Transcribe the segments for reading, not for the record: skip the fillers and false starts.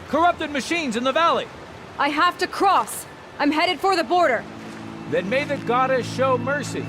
Corrupted machines in the valley. I have to cross. I'm headed for the border. Then may the goddess show mercy.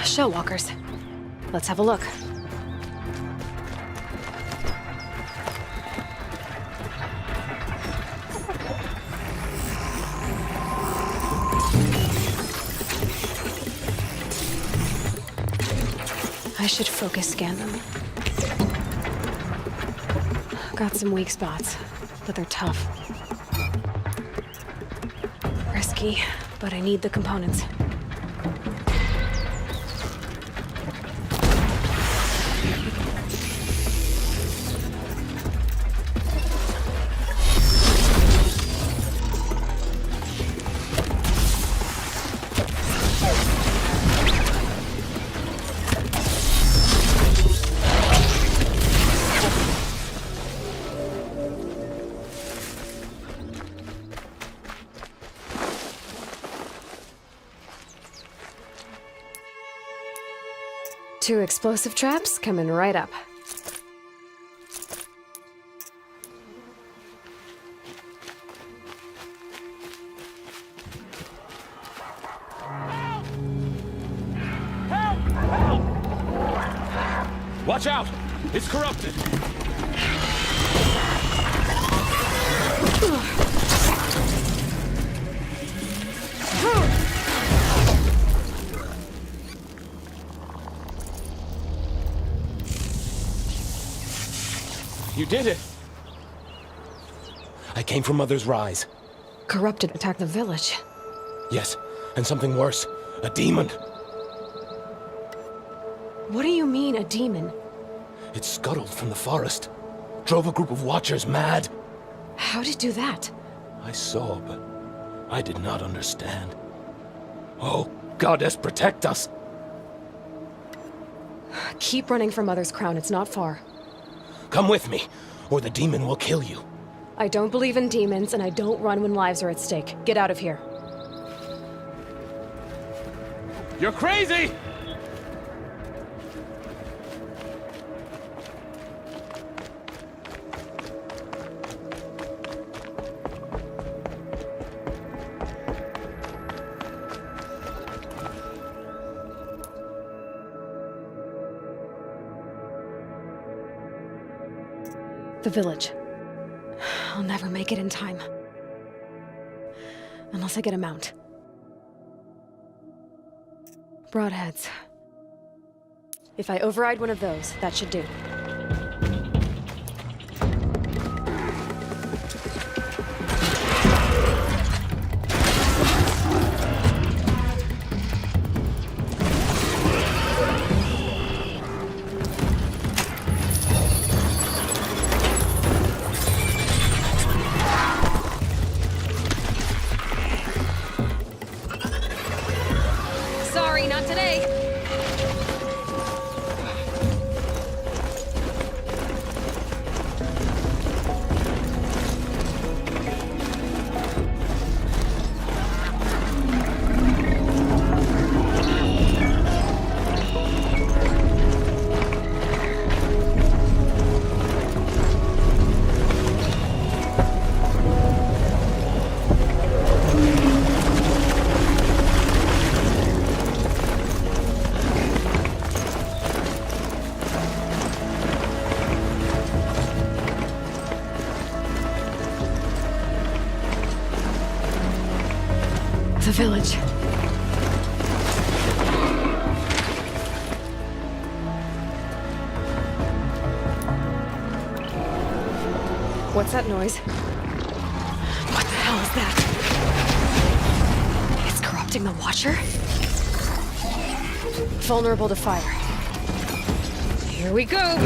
Shellwalkers. Let's have a look. I should focus scan them. Got some weak spots, but they're tough. Risky, but I need the components. Two explosive traps coming right up. Watch out! It's corrupted! You did it! I came from Mother's Rise. Corrupted attacked the village. Yes, and something worse. A demon. What do you mean, a demon? It scuttled from the forest. Drove a group of Watchers mad. How'd it do that? I saw, but I did not understand. Oh, Goddess, protect us! Keep running for Mother's crown, it's not far. Come with me, or the demon will kill you. I don't believe in demons, and I don't run when lives are at stake. Get out of here. You're crazy! The village. I'll never make it in time. Unless I get a mount. Broadheads. If I override one of those, that should do. Sorry, not today. The village. What's that noise? What the hell is that? It's corrupting the Watcher? Vulnerable to fire. Here we go!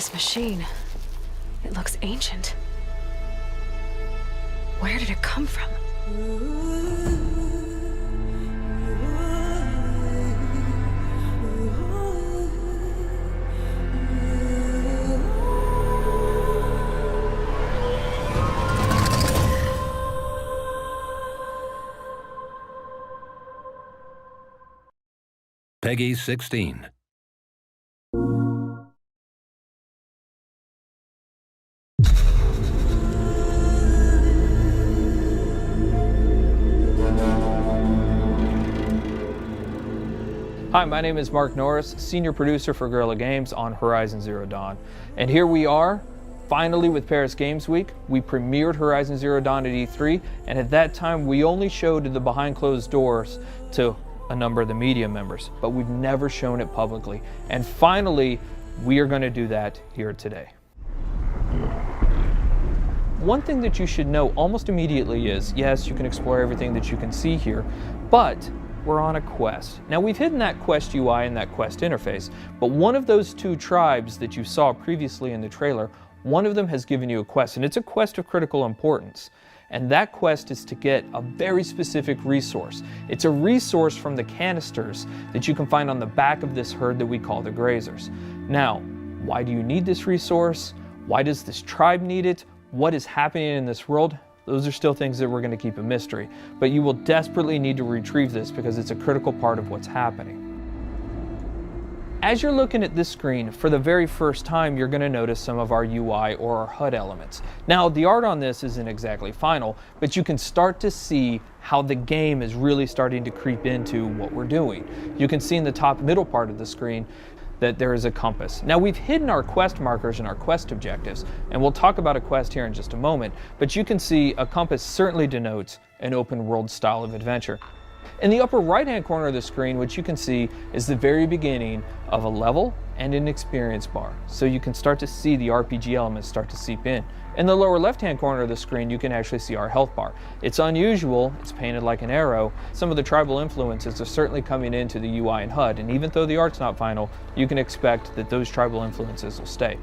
This machine, it looks ancient. Where did it come from? Peggy 16. Hi, my name is Mark Norris, senior producer for Guerrilla Games on Horizon Zero Dawn. And here we are, finally with Paris Games Week. We premiered Horizon Zero Dawn at E3, and at that time we only showed the behind closed doors to a number of the media members, but we've never shown it publicly. And finally, we are going to do that here today. One thing that you should know almost immediately is, yes, you can explore everything that you can see here, but we're on a quest. Now, we've hidden that quest UI and that quest interface, but one of those two tribes that you saw previously in the trailer, one of them has given you a quest, and it's a quest of critical importance. And that quest is to get a very specific resource. It's a resource from the canisters that you can find on the back of this herd that we call the grazers. Now, why do you need this resource? Why does this tribe need it? What is happening in this world? Those are still things that we're going to keep a mystery, but you will desperately need to retrieve this because it's a critical part of what's happening. As you're looking at this screen, for the very first time, you're going to notice some of our UI or our HUD elements. Now, the art on this isn't exactly final, but you can start to see how the game is really starting to creep into what we're doing. You can see in the top middle part of the screen that there is a compass. Now, we've hidden our quest markers and our quest objectives, and we'll talk about a quest here in just a moment, but you can see a compass certainly denotes an open world style of adventure. In the upper right hand corner of the screen, what you can see is the very beginning of a level and an experience bar, so you can start to see the RPG elements start to seep in. In the lower left hand corner of the screen, you can actually see our health bar. It's unusual, it's painted like an arrow. Some of the tribal influences are certainly coming into the UI and HUD, and even though the art's not final, you can expect that those tribal influences will stay.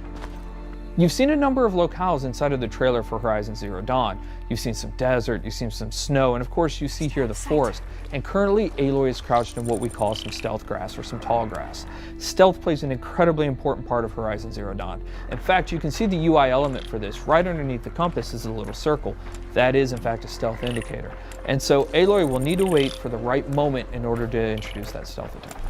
You've seen a number of locales inside of the trailer for Horizon Zero Dawn. You've seen some desert, you've seen some snow, and of course you see here the forest. And currently Aloy is crouched in what we call some stealth grass or some tall grass. Stealth plays an incredibly important part of Horizon Zero Dawn. In fact, you can see the UI element for this. Right underneath the compass is a little circle. That is in fact a stealth indicator. And so Aloy will need to wait for the right moment in order to introduce that stealth attack.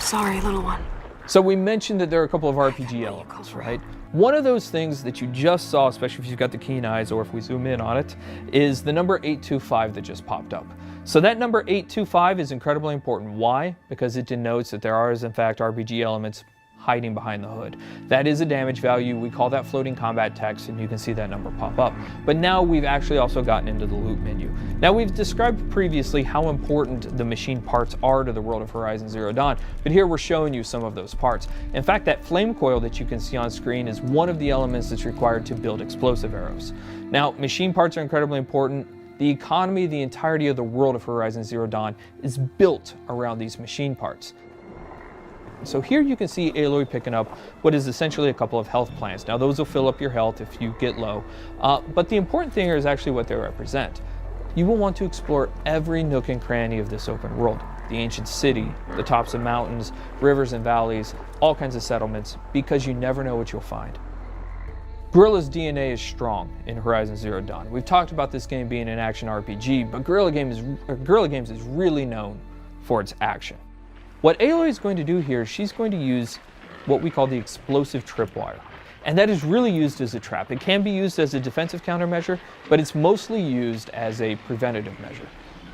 Sorry, little one. So we mentioned that there are a couple of RPG elements, right? One of those things that you just saw, especially if you've got the keen eyes or if we zoom in on it, is the number 825 that just popped up. So that number 825 is incredibly important. Why? Because it denotes that there are, in fact, RPG elements hiding behind the hood. That is a damage value. We call that floating combat text, and you can see that number pop up. But now we've actually also gotten into the loot menu. Now, we've described previously how important the machine parts are to the world of Horizon Zero Dawn, but here we're showing you some of those parts. In fact, that flame coil that you can see on screen is one of the elements that's required to build explosive arrows. Now, machine parts are incredibly important. The economy, the entirety of the world of Horizon Zero Dawn is built around these machine parts. So here you can see Aloy picking up what is essentially a couple of health plants. Now those will fill up your health if you get low, but the important thing here is actually what they represent. You will want to explore every nook and cranny of this open world. The ancient city, the tops of mountains, rivers and valleys, all kinds of settlements, because you never know what you'll find. Guerrilla's DNA is strong in Horizon Zero Dawn. We've talked about this game being an action RPG, but Guerrilla Games is really known for its action. What Aloy is going to do here, she's going to use what we call the explosive tripwire. And that is really used as a trap. It can be used as a defensive countermeasure, but it's mostly used as a preventative measure.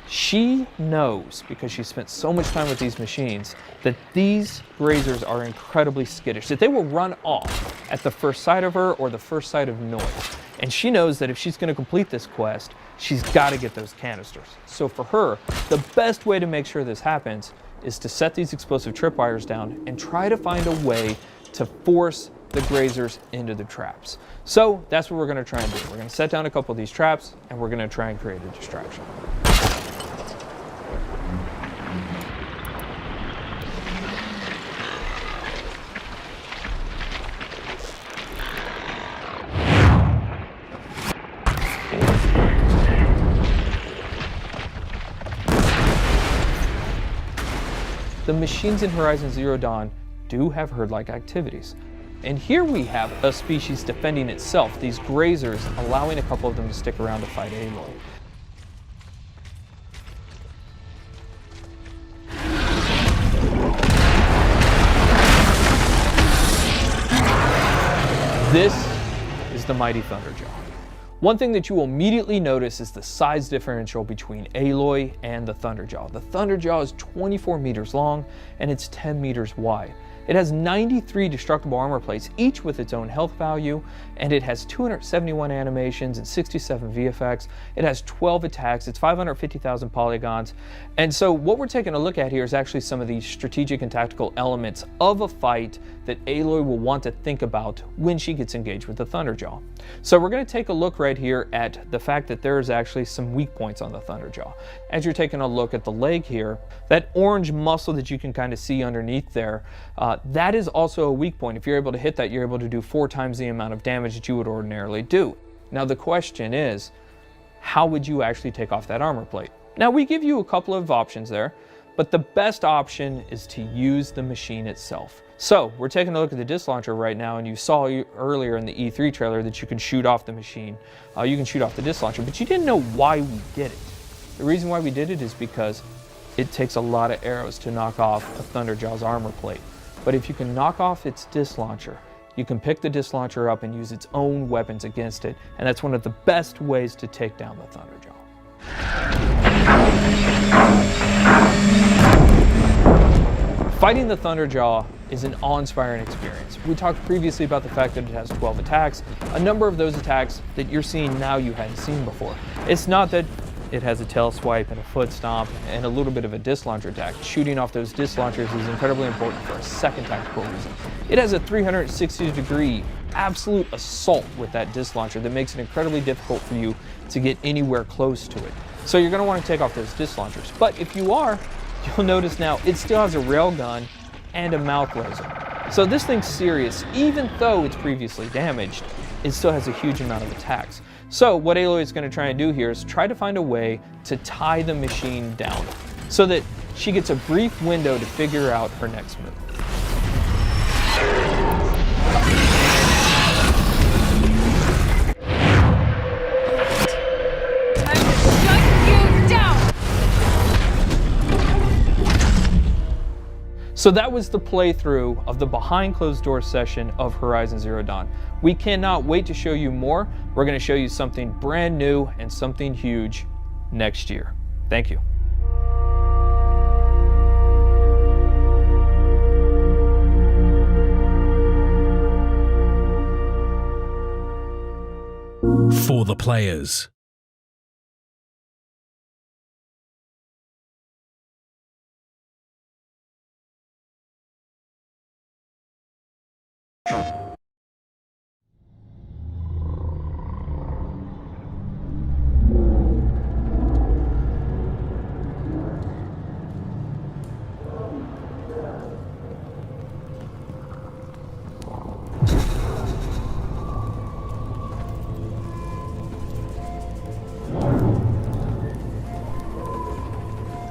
She knows, because she spent so much time with these machines, that these grazers are incredibly skittish, that they will run off at the first sight of her or the first sight of noise. And she knows that if she's going to complete this quest, she's got to get those canisters. So for her, the best way to make sure this happens is to set these explosive tripwires down and try to find a way to force the grazers into the traps. So that's what we're going to try and do. We're going to set down a couple of these traps and we're going to try and create a distraction. the machines in Horizon Zero Dawn do have herd-like activities. And here we have a species defending itself, these grazers, allowing a couple of them to stick around to fight Aloy. This is the mighty Thunderjaw. One thing that you will immediately notice is the size differential between Aloy and the Thunderjaw. The Thunderjaw is 24 meters long and it's 10 meters wide. It has 93 destructible armor plates, each with its own health value, and it has 271 animations and 67 VFX. It has 12 attacks, it's 550,000 polygons. And so what we're taking a look at here is actually some of the strategic and tactical elements of a fight that Aloy will want to think about when she gets engaged with the Thunderjaw. So we're going to take a look right here at the fact that there is actually some weak points on the Thunderjaw. As you're taking a look at the leg here, that orange muscle that you can kind of see underneath there, that is also a weak point. If you're able to hit that, you're able to do 4 times the amount of damage that you would ordinarily do. Now the question is, how would you actually take off that armor plate? Now we give you a couple of options there, but the best option is to use the machine itself. So we're taking a look at the disc launcher right now, and you saw earlier in the E3 trailer that you can shoot off the machine. You can shoot off the disc launcher, but you didn't know why we did it. The reason why we did it is because it takes a lot of arrows to knock off a Thunderjaw's armor plate. But if you can knock off its disc launcher, you can pick the disc launcher up and use its own weapons against it, and that's one of the best ways to take down the Thunderjaw. Fighting the Thunderjaw is an awe-inspiring experience. We talked previously about the fact that it has 12 attacks. A number of those attacks that you're seeing now you hadn't seen before. It's not that it has a tail swipe and a foot stomp and a little bit of a disc launcher attack. Shooting off those disc launchers is incredibly important for a second tactical reason. It has a 360-degree absolute assault with that disc launcher that makes it incredibly difficult for you to get anywhere close to it. So you're going to want to take off those disc launchers. But if you are, you'll notice now it still has a railgun and a mouth laser. So this thing's serious. Even though it's previously damaged, it still has a huge amount of attacks. So what Aloy is going to try and do here is try to find a way to tie the machine down so that she gets a brief window to figure out her next move. Time to shut you down! So that was the playthrough of the behind closed doors session of Horizon Zero Dawn. We cannot wait to show you more. We're going to show you something brand new and something huge next year. Thank you. For the players.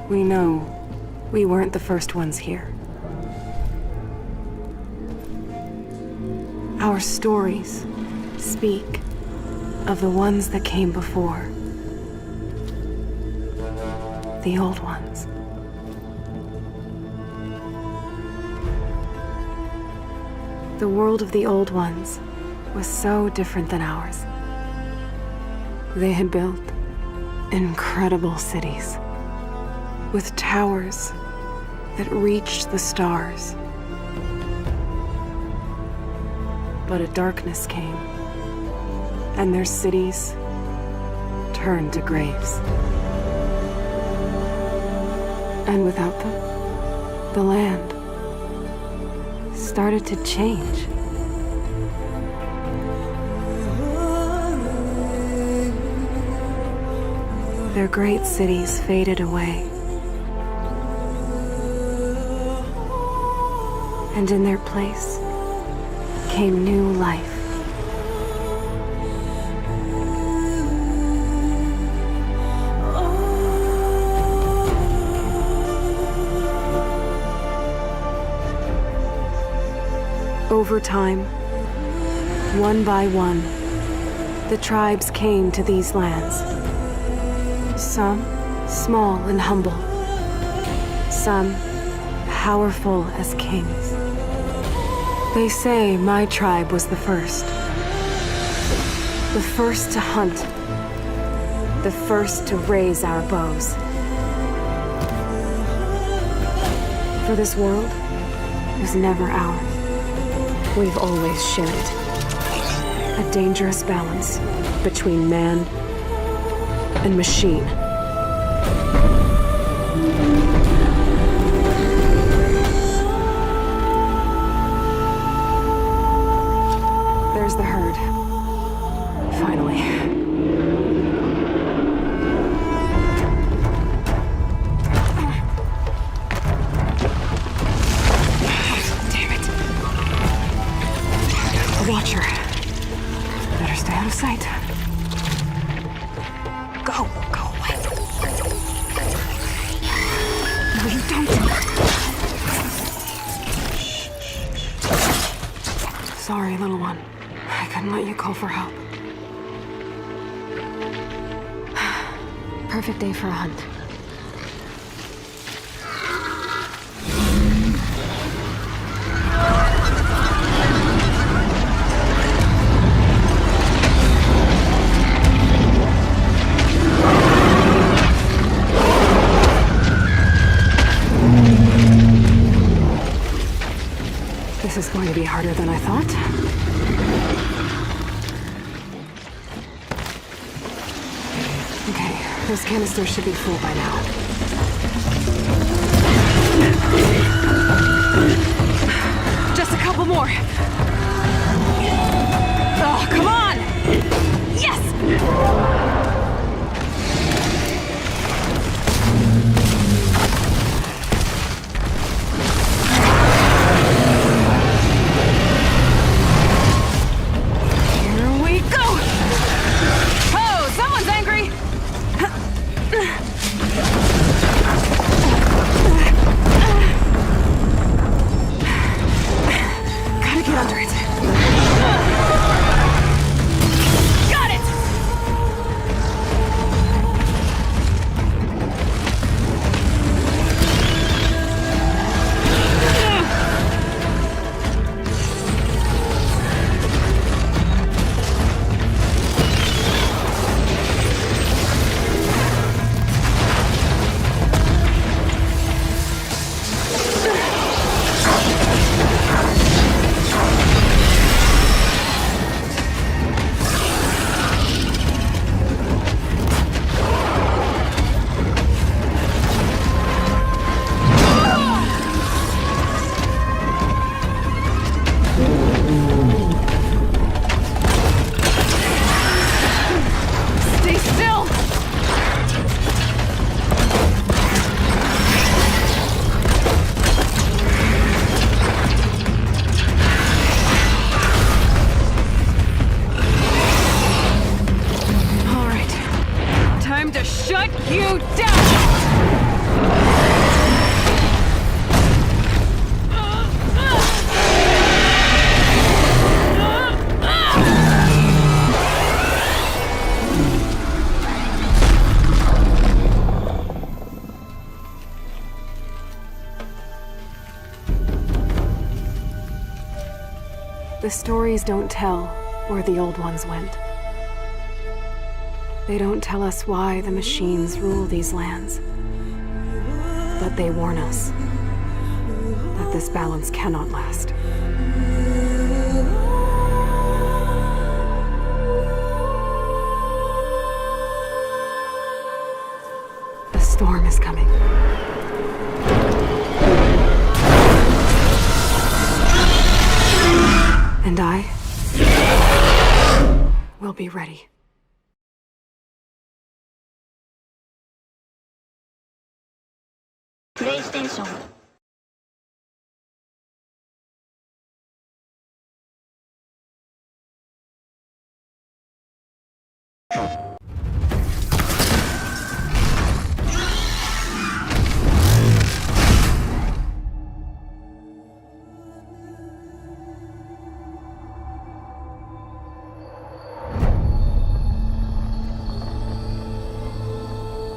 We know we weren't the first ones here. Our stories speak of the ones that came before. The old ones. The world of the old ones was so different than ours. They had built incredible cities with towers that reached the stars. But a darkness came, and their cities turned to graves. And without them, the land started to change. Their great cities faded away. And in their place came new life. Over time, one by one, the tribes came to these lands. Some small and humble, some powerful as kings. They say my tribe was the first to hunt, the first to raise our bows. For this world was never ours. We've always shared it. A dangerous balance between man and machine. There's the herd. Finally. Damn it. A watcher. Better stay out of sight. Go away. No, you don't. Sorry, little one. I couldn't let you call for help. Perfect day for a hunt. This is going to be harder than I thought. Okay, this canister should be full by now. Just a couple more. Oh, come on! Yes! The stories don't tell where the old ones went. They don't tell us why the machines rule these lands. But they warn us that this balance cannot last. The storm is coming. And I will be ready. PlayStation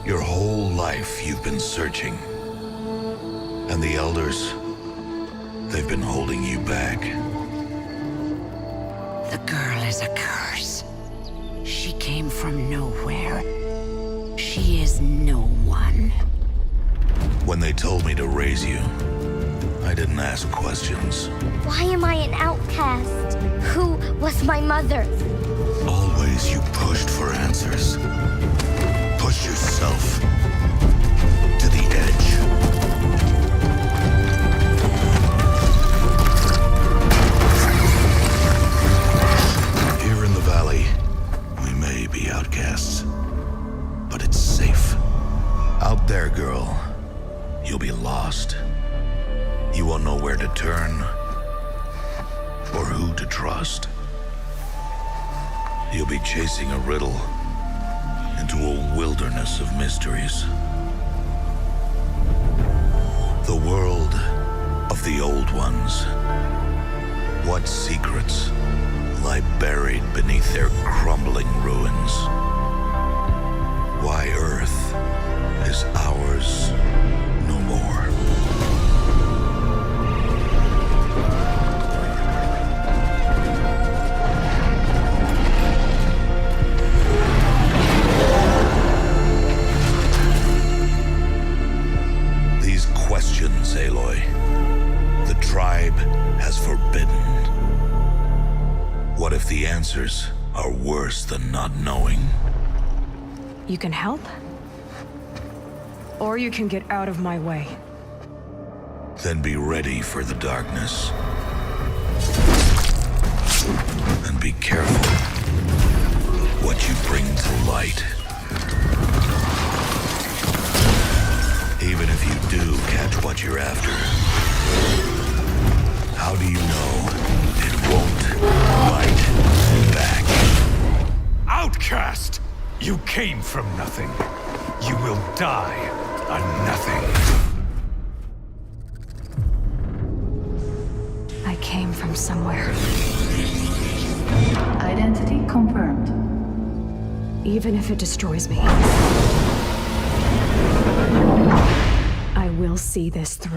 Your whole life you've been searching. And the elders, they've been holding you back. The girl is a curse. She came from nowhere. She is no one. When they told me to raise you, I didn't ask questions. Why am I an outcast? Who was my mother? Always you pushed for answers. Pushed yourself to the edge. Here in the valley, we may be outcasts, but it's safe. Out there, girl, you'll be lost. You won't know where to turn or who to trust. You'll be chasing a riddle into a wilderness of mysteries. The world of the old ones. What secrets lie buried beneath their crumbling ruins? Why Earth is ours no more. These questions, Aloy, the tribe has forbidden. What if the answers are worse than not knowing? You can help? Or you can get out of my way. Then be ready for the darkness. And be careful what you bring to light. Even if you do catch what you're after, how do you know it won't bite back? Outcast! You came from nothing. You will die a nothing. I came from somewhere. Identity confirmed. Even if it destroys me, I will see this through.